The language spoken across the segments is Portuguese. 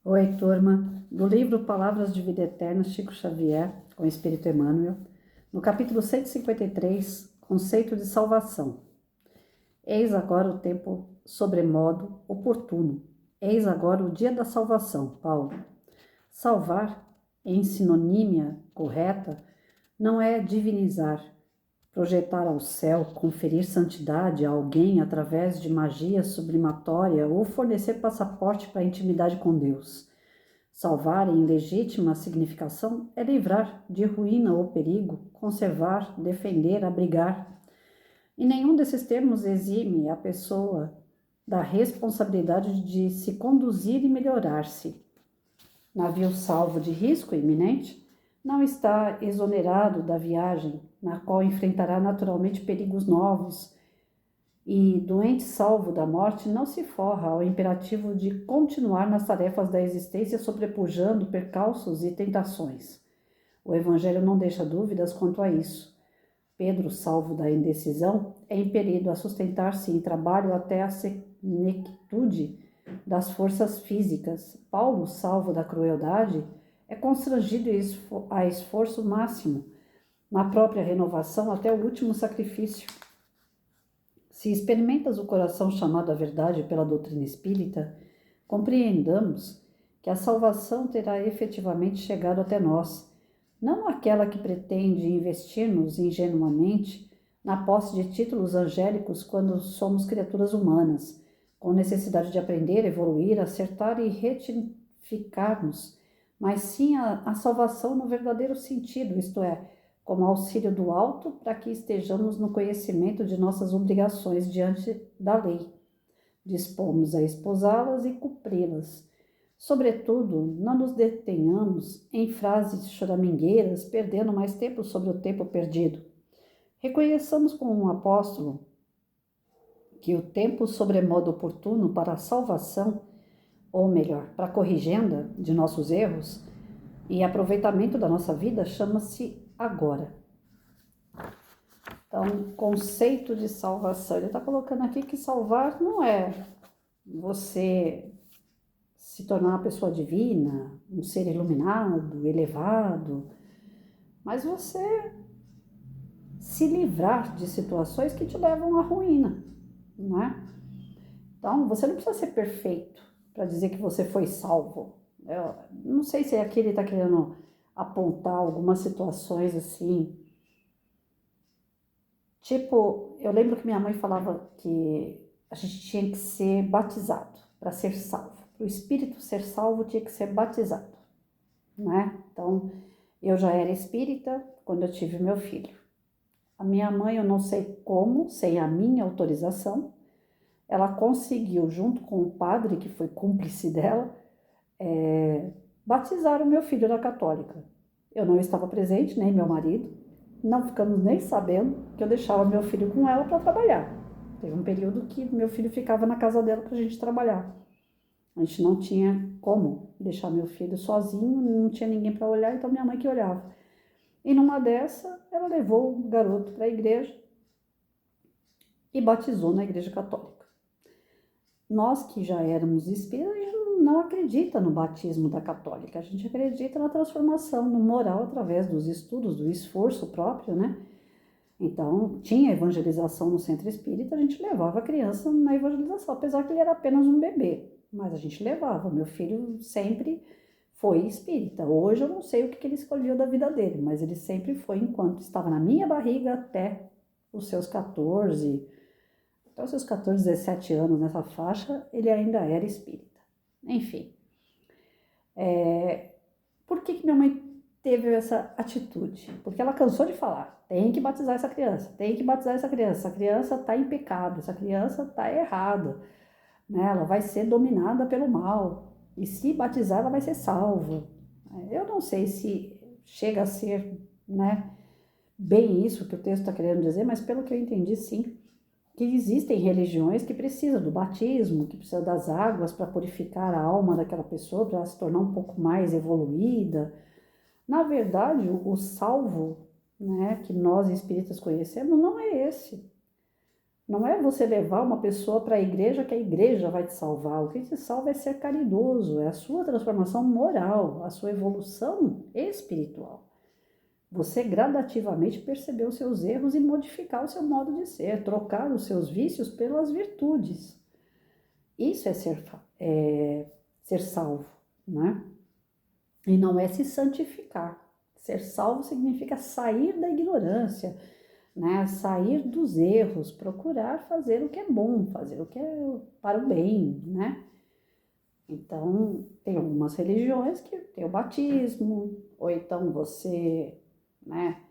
Oi, turma, do livro Palavras de Vida Eterna, Chico Xavier, com o Espírito Emmanuel, no capítulo 153, Conceito de Salvação. Eis agora o tempo sobremodo oportuno, eis agora o dia da salvação, Paulo. Salvar, em sinonímia correta, não é divinizar, projetar ao céu, conferir santidade a alguém através de magia sublimatória ou fornecer passaporte para a intimidade com Deus. Salvar em legítima significação é livrar de ruína ou perigo, conservar, defender, abrigar. E nenhum desses termos exime a pessoa da responsabilidade de se conduzir e melhorar-se. Navio salvo de risco iminente não está exonerado da viagem, na qual enfrentará naturalmente perigos novos, e doente salvo da morte não se forra ao imperativo de continuar nas tarefas da existência sobrepujando percalços e tentações. O Evangelho não deixa dúvidas quanto a isso. Pedro, salvo da indecisão, é impelido a sustentar-se em trabalho até a senectude das forças físicas. Paulo, salvo da crueldade, é constrangido a esforço máximo, na própria renovação até o último sacrifício. Se experimentas o coração chamado à verdade pela doutrina espírita, compreendamos que a salvação terá efetivamente chegado até nós, não aquela que pretende investir-nos ingenuamente na posse de títulos angélicos quando somos criaturas humanas, com necessidade de aprender, evoluir, acertar e retificar-nos, mas sim a salvação no verdadeiro sentido, isto é, como auxílio do alto para que estejamos no conhecimento de nossas obrigações diante da lei. Dispomos a esposá-las e cumpri-las. Sobretudo, não nos detenhamos em frases choramingueiras, perdendo mais tempo sobre o tempo perdido. Reconheçamos com um apóstolo que o tempo sobremodo oportuno para a salvação, ou melhor, para a corrigenda de nossos erros e aproveitamento da nossa vida, chama-se agora. Então, conceito de salvação. Ele está colocando aqui que salvar não é você se tornar uma pessoa divina, um ser iluminado, elevado, mas você se livrar de situações que te levam à ruína, não é? Então, você não precisa ser perfeito para dizer que você foi salvo. Eu não sei se aqui ele está querendo apontar algumas situações assim. Tipo, eu lembro que minha mãe falava que a gente tinha que ser batizado para ser salvo. Para o espírito ser salvo, tinha que ser batizado, né? Então, eu já era espírita quando eu tive meu filho. A minha mãe, eu não sei como, sem a minha autorização, ela conseguiu, junto com o padre, que foi cúmplice dela, batizar o meu filho na católica. Eu não estava presente, nem meu marido, não ficamos nem sabendo que eu deixava meu filho com ela para trabalhar. Teve um período que meu filho ficava na casa dela para a gente trabalhar. A gente não tinha como deixar meu filho sozinho, não tinha ninguém para olhar, então minha mãe que olhava. E numa dessa, ela levou o garoto para a igreja e batizou na igreja católica. Nós que já éramos espíritas, a gente não acredita no batismo da católica, a gente acredita na transformação, no moral através dos estudos, do esforço próprio, né? Então, tinha evangelização no centro espírita, a gente levava a criança na evangelização, apesar que ele era apenas um bebê, mas a gente levava. Meu filho sempre foi espírita. Hoje eu não sei o que ele escolheu da vida dele, mas ele sempre foi, enquanto estava na minha barriga até os seus 14, até os seus 14, 17 anos nessa faixa, ele ainda era espírita. Enfim, por que minha mãe teve essa atitude? Porque ela cansou de falar, tem que batizar essa criança, tem que batizar essa criança está em pecado, essa criança está errada, né? Ela vai ser dominada pelo mal, e se batizar ela vai ser salva. Eu não sei se chega a ser, né, bem isso que o texto está querendo dizer, mas pelo que eu entendi, sim, que existem religiões que precisam do batismo, que precisam das águas para purificar a alma daquela pessoa, para ela se tornar um pouco mais evoluída. Na verdade, o salvo, né, que nós espíritas conhecemos não é esse. Não é você levar uma pessoa para a igreja que a igreja vai te salvar. O que te salva é ser caridoso, é a sua transformação moral, a sua evolução espiritual. Você gradativamente perceber os seus erros e modificar o seu modo de ser, trocar os seus vícios pelas virtudes. Isso é ser salvo, né? E não é se santificar. Ser salvo significa sair da ignorância, né? Sair dos erros, procurar fazer o que é bom, fazer o que é para o bem, né? Então, tem algumas religiões que tem o batismo, ou então você, né?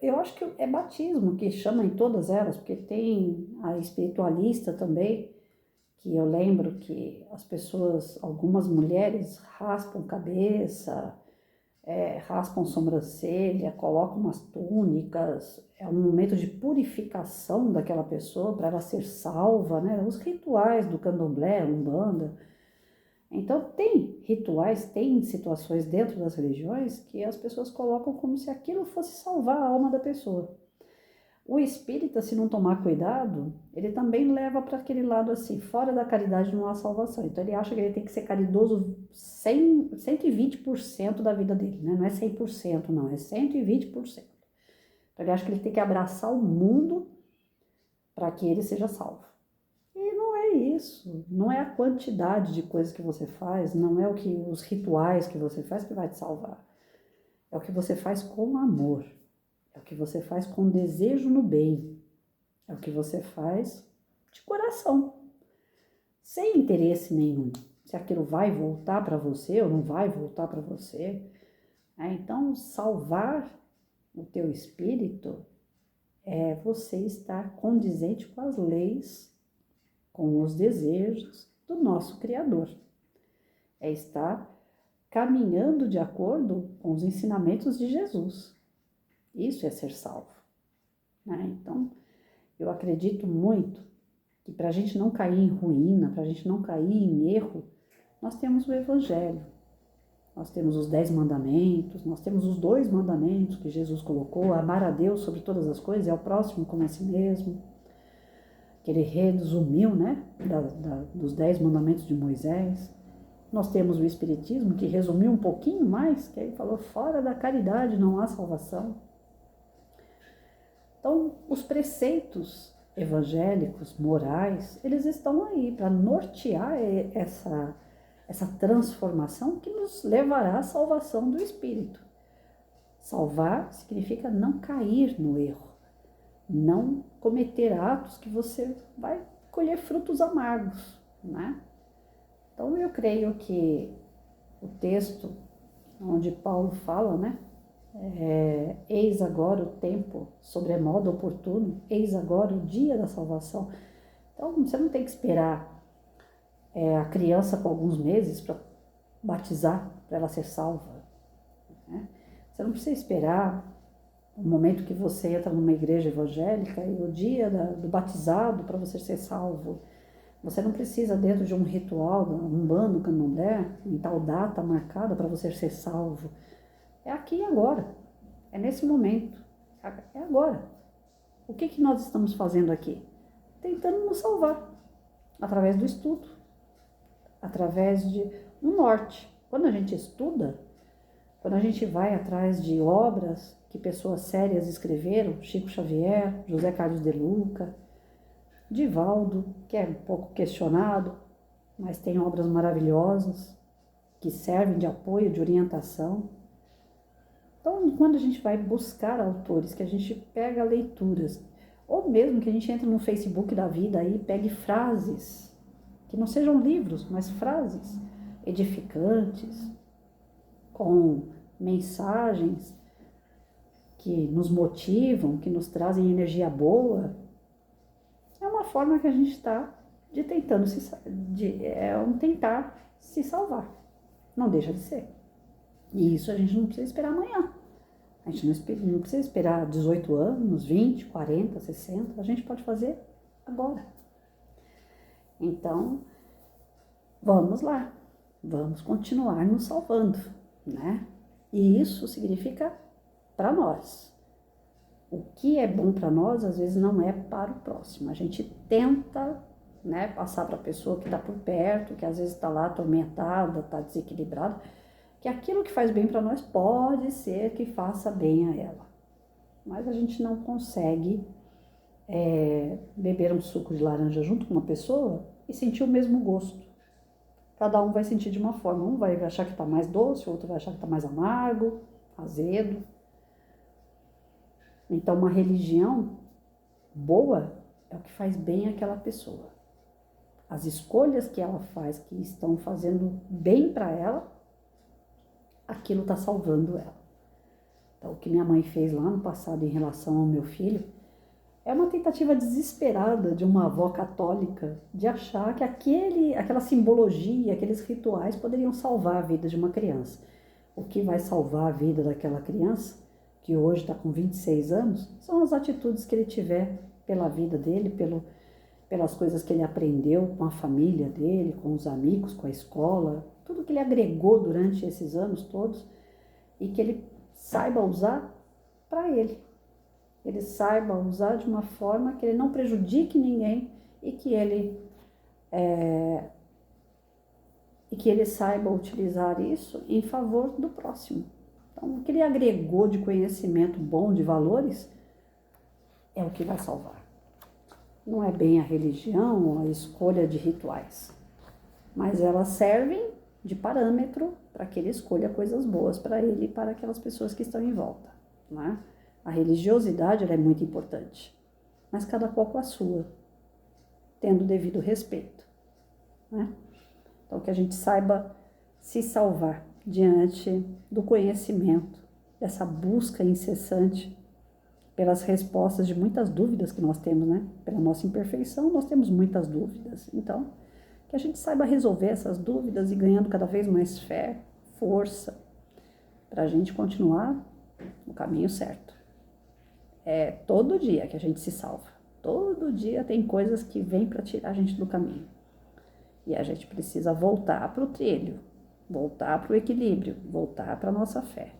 Eu acho que é batismo que chama em todas elas, porque tem a espiritualista também, que eu lembro que as pessoas, algumas mulheres raspam cabeça, raspam sobrancelha, colocam umas túnicas, é um momento de purificação daquela pessoa para ela ser salva, né? Os rituais do candomblé, umbanda. Então, tem rituais, tem situações dentro das religiões que as pessoas colocam como se aquilo fosse salvar a alma da pessoa. O espírita, se não tomar cuidado, ele também leva para aquele lado assim, fora da caridade não há salvação. Então ele acha que ele tem que ser caridoso 120% da vida dele, né? Não é 100% não, é 120%. Então ele acha que ele tem que abraçar o mundo para que ele seja salvo. E não é isso, não é a quantidade de coisas que você faz, não é os rituais que você faz que vai te salvar. É o que você faz com amor. É o que você faz com desejo no bem. É o que você faz de coração, sem interesse nenhum. Se aquilo vai voltar para você ou não vai voltar para você. Então, salvar o teu espírito é você estar condizente com as leis, com os desejos do nosso Criador. É estar caminhando de acordo com os ensinamentos de Jesus. Isso é ser salvo, né? Então, eu acredito muito que para a gente não cair em ruína, para a gente não cair em erro, nós temos o Evangelho, nós temos os 10 mandamentos, nós temos os 2 mandamentos que Jesus colocou, amar a Deus sobre todas as coisas e ao próximo como a si mesmo, que ele resumiu, né, dos 10 mandamentos de Moisés. Nós temos o Espiritismo, que resumiu um pouquinho mais, que aí falou, fora da caridade não há salvação. Então, os preceitos evangélicos, morais, eles estão aí para nortear essa transformação que nos levará à salvação do espírito. Salvar significa não cair no erro, não cometer atos que você vai colher frutos amargos, né? Então, eu creio que o texto onde Paulo fala, né? Eis agora o tempo sobremodo oportuno, eis agora o dia da salvação. Então, você não tem que esperar a criança com alguns meses para batizar, para ela ser salva, né? Você não precisa esperar o momento que você entra numa igreja evangélica e o dia do batizado para você ser salvo. Você não precisa, dentro de um ritual, um bando candomblé, em tal data marcada para você ser salvo. É aqui e agora, é nesse momento, é agora. O que nós estamos fazendo aqui? Tentando nos salvar, através do estudo, através de um norte. Quando a gente estuda, quando a gente vai atrás de obras que pessoas sérias escreveram, Chico Xavier, José Carlos de Luca, Divaldo, que é um pouco questionado, mas tem obras maravilhosas, que servem de apoio, de orientação. Então, quando a gente vai buscar autores, que a gente pega leituras, ou mesmo que a gente entre no Facebook da vida e pegue frases, que não sejam livros, mas frases edificantes, com mensagens que nos motivam, que nos trazem energia boa, é uma forma que a gente está de tentando tentar se salvar. Não deixa de ser. E isso a gente não precisa esperar amanhã. A gente não precisa esperar 18 anos, 20, 40, 60. A gente pode fazer agora. Então, vamos lá. Vamos continuar nos salvando, né? E isso significa para nós. o que é bom para nós, às vezes não é para o próximo. A gente tenta, né, passar para a pessoa que está por perto, que às vezes está lá atormentada, está desequilibrada, que aquilo que faz bem para nós pode ser que faça bem a ela. Mas a gente não consegue beber um suco de laranja junto com uma pessoa e sentir o mesmo gosto. Cada um vai sentir de uma forma. Um vai achar que está mais doce, o outro vai achar que está mais amargo, azedo. Então, uma religião boa é o que faz bem àquela pessoa. As escolhas que ela faz, que estão fazendo bem para ela, aquilo está salvando ela. Então, o que minha mãe fez lá no passado em relação ao meu filho é uma tentativa desesperada de uma avó católica de achar que aquela simbologia, aqueles rituais poderiam salvar a vida de uma criança. O que vai salvar a vida daquela criança, que hoje está com 26 anos, são as atitudes que ele tiver pela vida dele, pelas coisas que ele aprendeu com a família dele, com os amigos, com a escola, tudo que ele agregou durante esses anos todos e que ele saiba usar para ele. Ele saiba usar de uma forma que ele não prejudique ninguém e que ele saiba utilizar isso em favor do próximo. Então, o que ele agregou de conhecimento bom, de valores, é o que vai salvar. Não é bem a religião ou a escolha de rituais, mas elas servem de parâmetro para que ele escolha coisas boas para ele e para aquelas pessoas que estão em volta, né? A religiosidade ela é muito importante, mas cada qual com a sua, tendo o devido respeito, né? Então, que a gente saiba se salvar diante do conhecimento, dessa busca incessante pelas respostas de muitas dúvidas que nós temos, né? Pela nossa imperfeição, nós temos muitas dúvidas. Então, que a gente saiba resolver essas dúvidas e ganhando cada vez mais fé, força, para a gente continuar no caminho certo. É todo dia que a gente se salva. Todo dia tem coisas que vêm para tirar a gente do caminho. E a gente precisa voltar para o trilho, voltar para o equilíbrio, voltar para a nossa fé.